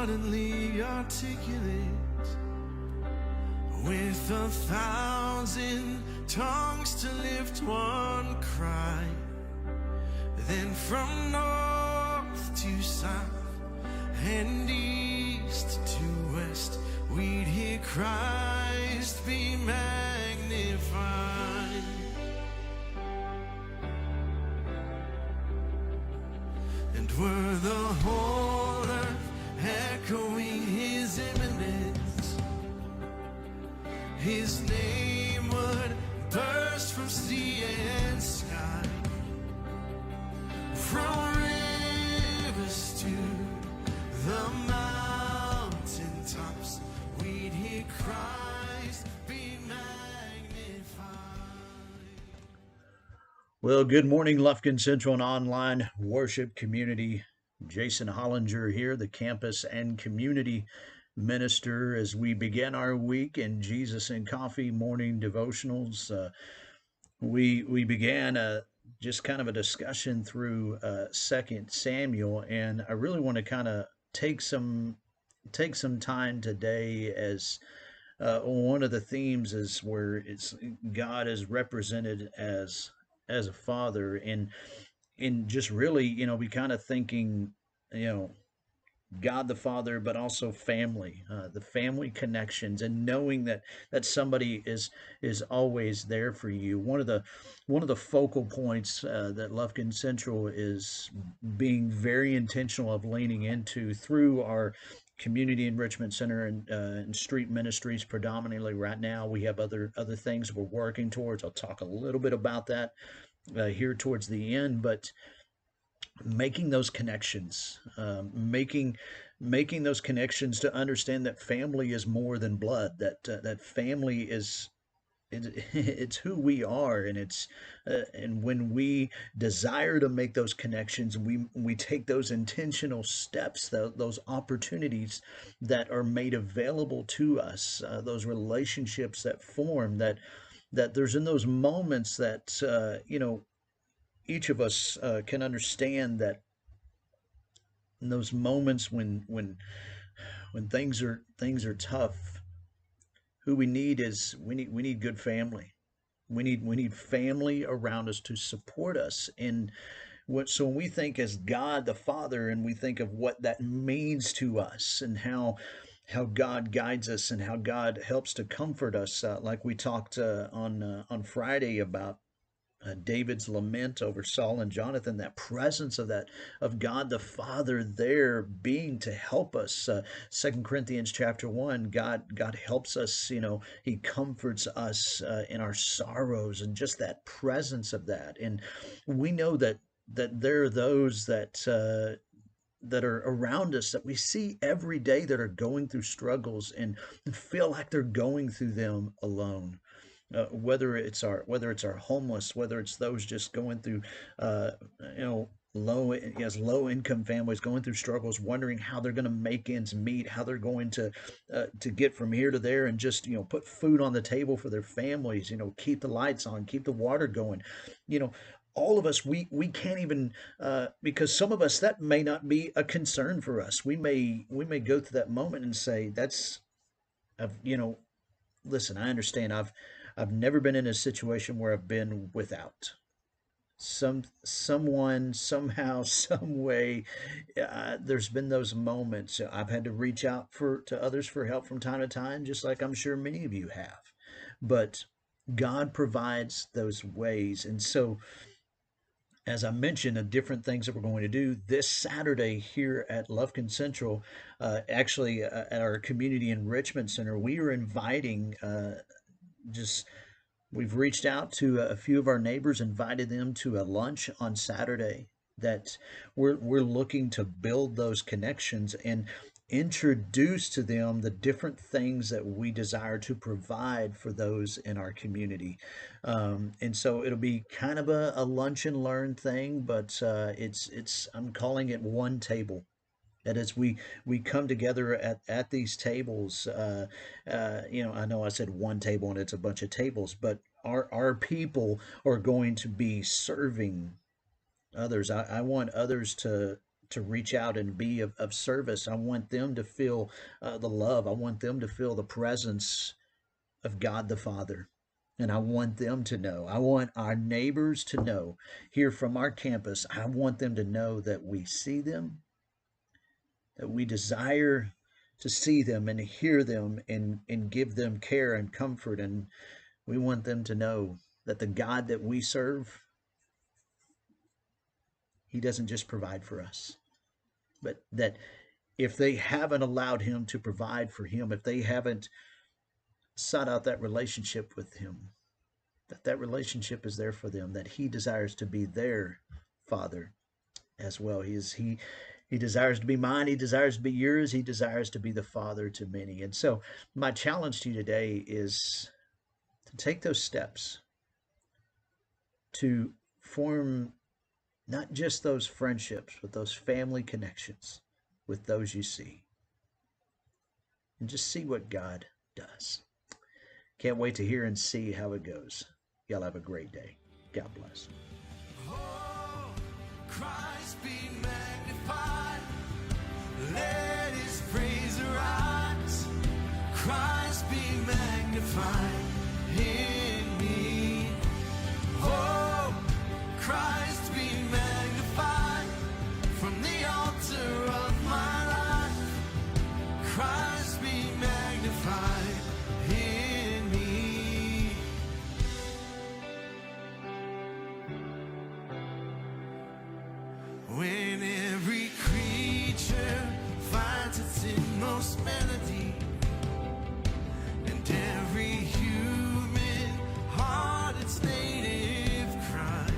suddenly articulate with 1,000 tongues to lift one cry. Then from north to south and east to west, we'd hear Christ be magnified. And were the whole earth echoing his imminence, his name would burst from sea and sky. From rivers to the mountain tops, we'd hear Christ be magnified. Well, good morning, Lufkin Central and Online Worship Community. Jason Hollinger here, the campus and community minister, as we begin our week in Jesus and Coffee morning devotionals. We began just kind of a discussion through 2 Samuel, and I really want to kind of take some time today as one of the themes is where it's God is represented as a father, and just really, be kind of thinking, you know, God the Father, but also family, the family connections, and knowing that somebody is always there for you. One of the focal points that Lufkin Central is being very intentional of leaning into through our community enrichment center and street ministries predominantly right now. We have other things we're working towards. I'll talk a little bit about that here towards the end, but making those connections, making those connections to understand that family is more than blood. That family is it's who we are, and it's and when we desire to make those connections, we take those intentional steps, those opportunities that are made available to us, those relationships that form, that there's in those moments that each of us can understand that in those moments when things are tough, who we need is we need good family. We need family around us to support us. And when we think as God the Father, and we think of what that means to us, and how God guides us, and how God helps to comfort us, like we talked on Friday about David's lament over Saul and Jonathan, that presence of God the Father there being to help us. 2 Corinthians chapter 1, God helps us. He comforts us in our sorrows, and just that presence of that. And we know that there are those that are around us that we see every day that are going through struggles and feel like they're going through them alone. Whether it's our homeless, whether it's those just going through, uh, low income families going through struggles, wondering how they're going to make ends meet, how they're going to get from here to there, and just put food on the table for their families. Keep the lights on, keep the water going. You know, all of us, we can't even, because some of us, that may not be a concern for us. We may go through that moment and say, that's, I've, listen, I understand. I've never been in a situation where I've been without someone, somehow, some way. There's been those moments. I've had to reach out to others for help from time to time, just like I'm sure many of you have. But God provides those ways. And so, as I mentioned, the different things that we're going to do this Saturday here at Lufkin Central, actually at our Community Enrichment Center, we are inviting, just we've reached out to a few of our neighbors, invited them to a lunch on Saturday. That we're looking to build those connections and introduce to them the different things that we desire to provide for those in our community. And so it'll be kind of a lunch and learn thing, but it's I'm calling it one table. That is, we come together at these tables. I know I said one table and it's a bunch of tables, but our people are going to be serving others. I want others to reach out and be of service. I want them to feel the love. I want them to feel the presence of God the Father. And I want them to know, I want our neighbors to know here from our campus, I want them to know that we see them, that we desire to see them and hear them and give them care and comfort. And we want them to know that the God that we serve, He doesn't just provide for us, but that if they haven't allowed Him to provide for Him, if they haven't sought out that relationship with Him, that relationship is there for them, that He desires to be their Father as well. He desires to be mine. He desires to be yours. He desires to be the Father to many. And so my challenge to you today is to take those steps to form not just those friendships, but those family connections with those you see. And just see what God does. Can't wait to hear and see how it goes. Y'all have a great day. God bless. Oh, Christ be magnified. Let His praise arise. Christ be magnified in me. Oh, Christ be magnified from the altar of my life. Christ be magnified in me. When every creature finds its inmost melody, and every human heart its native cry,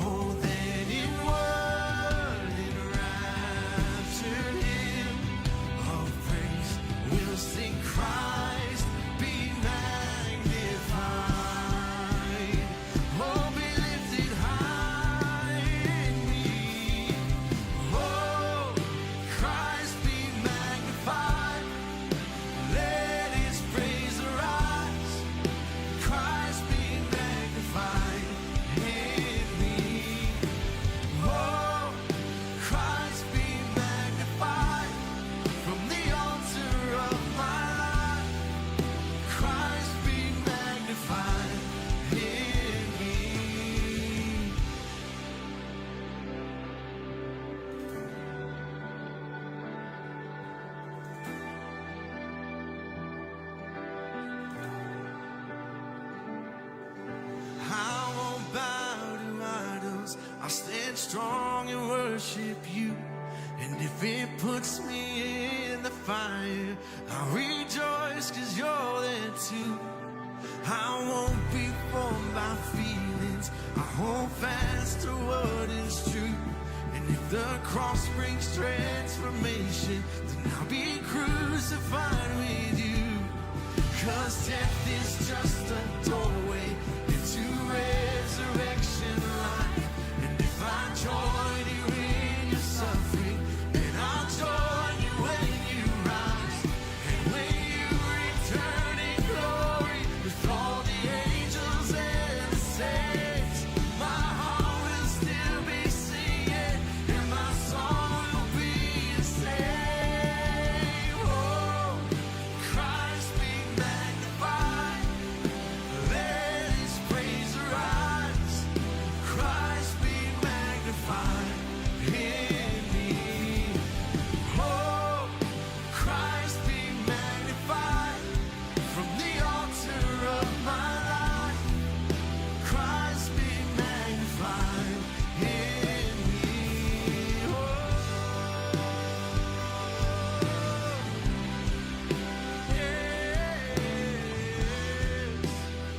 oh, then in word enraptured hymn of praise we'll sing, Christ be magnified. Oh, be lifted high in me. Oh, Christ be magnified. Let His praise arise. Christ be magnified in me. Oh, Christ be magnified from the altar of my life. Christ be magnified in me. I won't bow to idols. I'll stand strong and worship you. And if it puts me in the fire, I'll rejoice 'cause you're there too. I won't be formed by feelings. I hold fast to what is true. And if the cross brings transformation, then I'll be crucified with you. 'Cause death is just